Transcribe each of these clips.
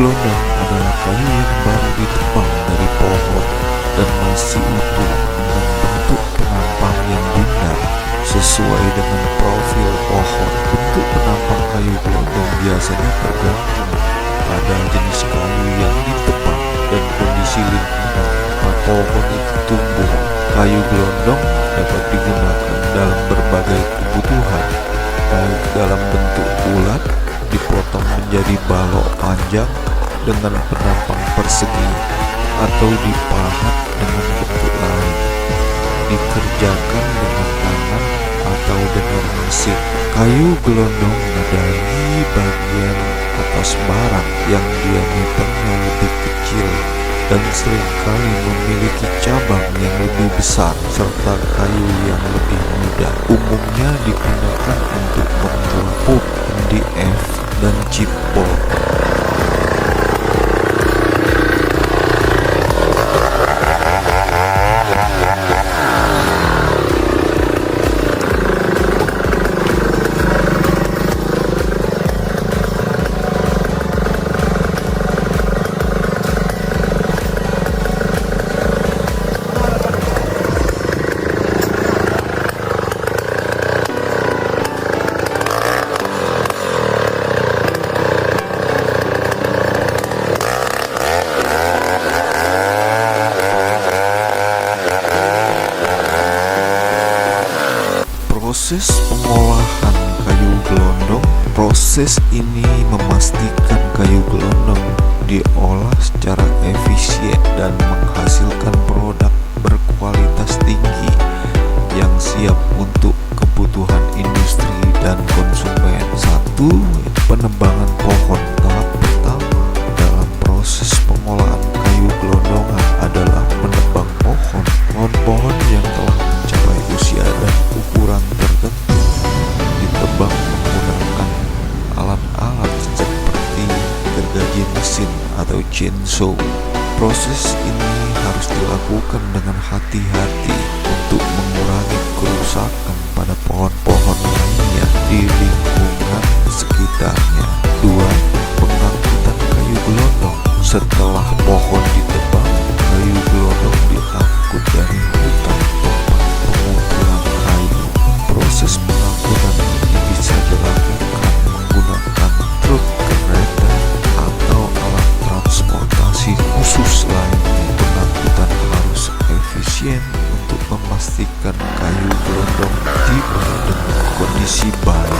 gelondong adalah kayu yang baru ditebang dari pohon dan masih utuh dengan bentuk penampang yang bundar sesuai dengan profil pohon. Bentuk penampang kayu gelondong biasanya tergantung pada jenis kayu yang ditebang dan kondisi lingkungan tempat pohon itu tumbuh. Kayu gelondong dapat digunakan dalam berbagai kebutuhan, baik dalam bentuk bulat, dipotong menjadi balok panjang dengan penampang persegi, atau dipahat dengan bentuk lain, dikerjakan dengan tangan atau dengan mesin. Kayu gelondong menandai bagian atas barang yang diameternya lebih kecil dan seringkali memiliki cabang yang lebih besar serta kayu yang lebih muda. Umumnya digunakan untuk membuat pulp, MDF, dan chipboard. Proses pengolahan kayu gelondong. Proses ini memastikan kayu gelondong diolah secara efisien dan menghasilkan produk berkualitas tinggi yang siap untuk kebutuhan industri dan konsumen. 1. Penebangan pohon. Tahap pertama dalam proses pengolahan kayu gelondongan adalah menebang pohon. Pohon-pohon yang telah mencapai usia dan ukuran tertentu ditebang menggunakan alat-alat seperti gergaji mesin atau chainsaw. Proses ini harus dilakukan dengan hati-hati untuk mengurangi kerusakan pada pohon-pohon lainnya di lingkungan sekitarnya. 2. Pengangkutan kayu gelondong. Setelah pohon ditebang, kayu gelondong diangkut dari hutan tempat pengumpulan kayu. Proses pengangkutan ini bisa dilakukan menggunakan truk, kereta, atau alat transportasi khusus lainnya. Pengangkutan harus efisien untuk memastikan kayu gelondong tiba dengan kondisi baik.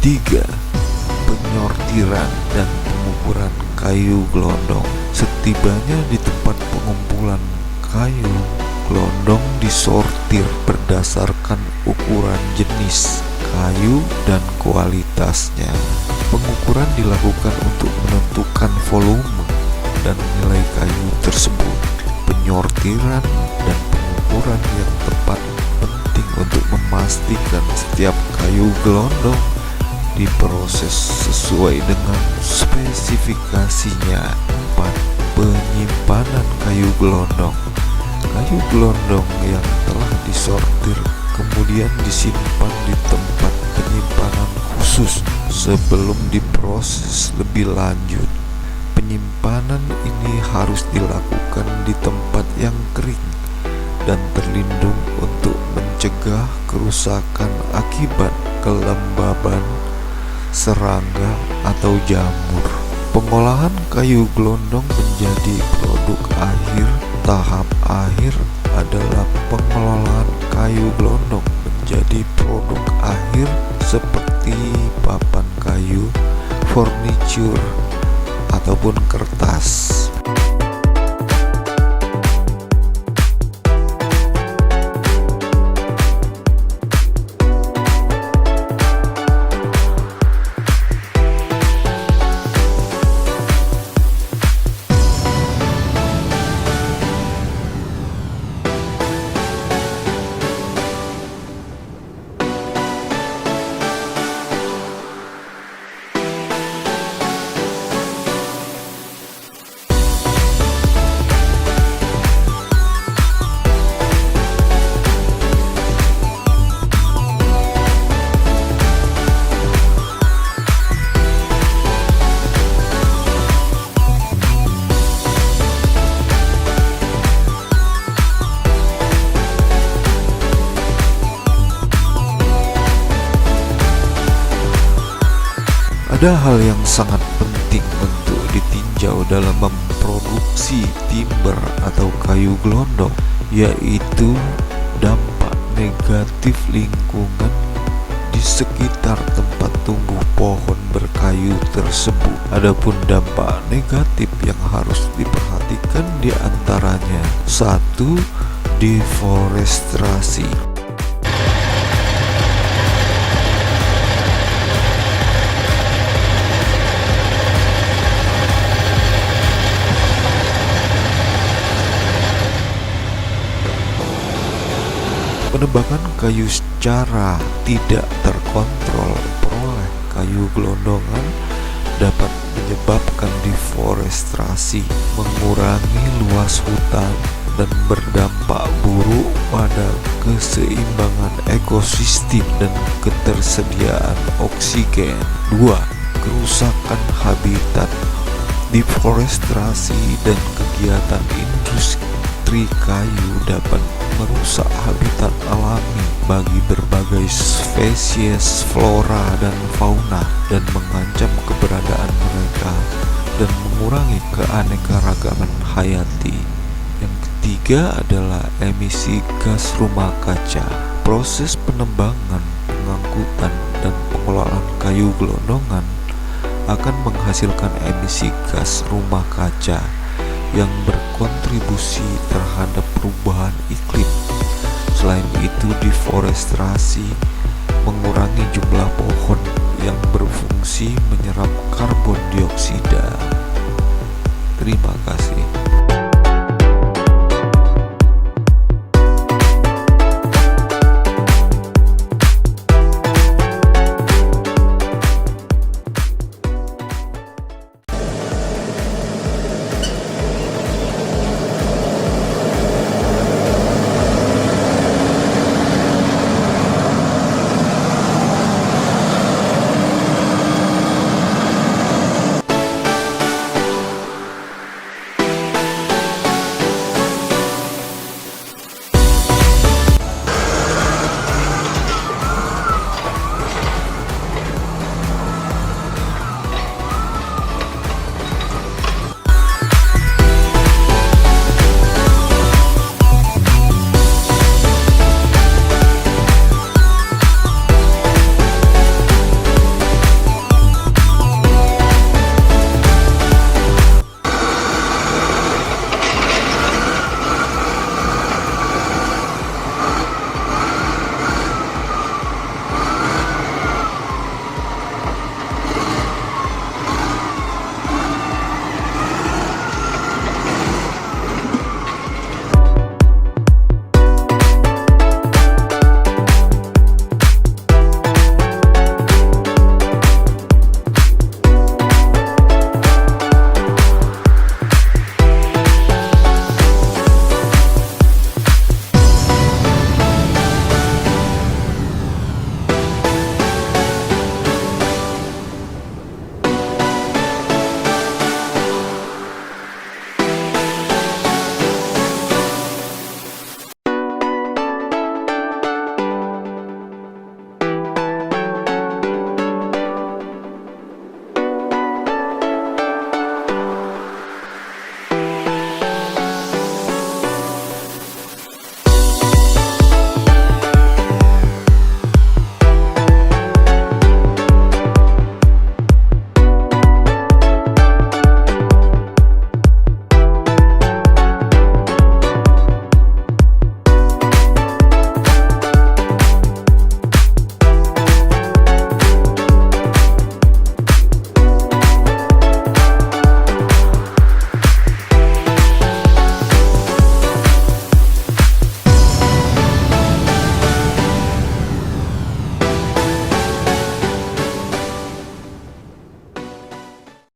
Tiga, penyortiran dan pengukuran kayu gelondong. Setibanya di tempat pengumpulan kayu, gelondong disortir berdasarkan ukuran jenis kayu dan kualitasnya. Pengukuran dilakukan untuk menentukan volume dan nilai kayu tersebut. Penyortiran dan pengukuran yang tepat penting untuk memastikan setiap kayu gelondong diproses sesuai dengan spesifikasinya. 4. Penyimpanan kayu gelondong. Kayu gelondong yang telah disortir kemudian disimpan di tempat penyimpanan khusus sebelum diproses lebih lanjut. Penyimpanan ini harus dilakukan di tempat yang kering dan terlindung untuk mencegah kerusakan akibat kelembaban, serangga, atau jamur. Pengolahan kayu gelondong menjadi produk akhir. Tahap akhir adalah pengelolaan kayu gelondong menjadi produk akhir seperti papan kayu, furniture, ataupun kertas. Ada hal yang sangat penting untuk ditinjau dalam memproduksi timber atau kayu gelondong, yaitu dampak negatif lingkungan di sekitar tempat tumbuh pohon berkayu tersebut. Adapun dampak negatif yang harus diperhatikan diantaranya: 1. Deforestasi. Penebangan kayu secara tidak terkontrol peroleh kayu gelondongan dapat menyebabkan deforestasi, mengurangi luas hutan, dan berdampak buruk pada keseimbangan ekosistem dan ketersediaan oksigen. 2. Kerusakan habitat. Deforestasi dan kegiatan industri kayu dapat merusak habitat alami bagi berbagai spesies flora dan fauna dan mengancam keberadaan mereka dan mengurangi keanekaragaman hayati. Yang ketiga adalah emisi gas rumah kaca. Proses penebangan, pengangkutan, dan pengelolaan kayu gelondongan akan menghasilkan emisi gas rumah kaca yang berkontribusi terhadap perubahan iklim. Selain itu, deforestasi mengurangi jumlah pohon yang berfungsi menyerap karbon dioksida. Terima kasih.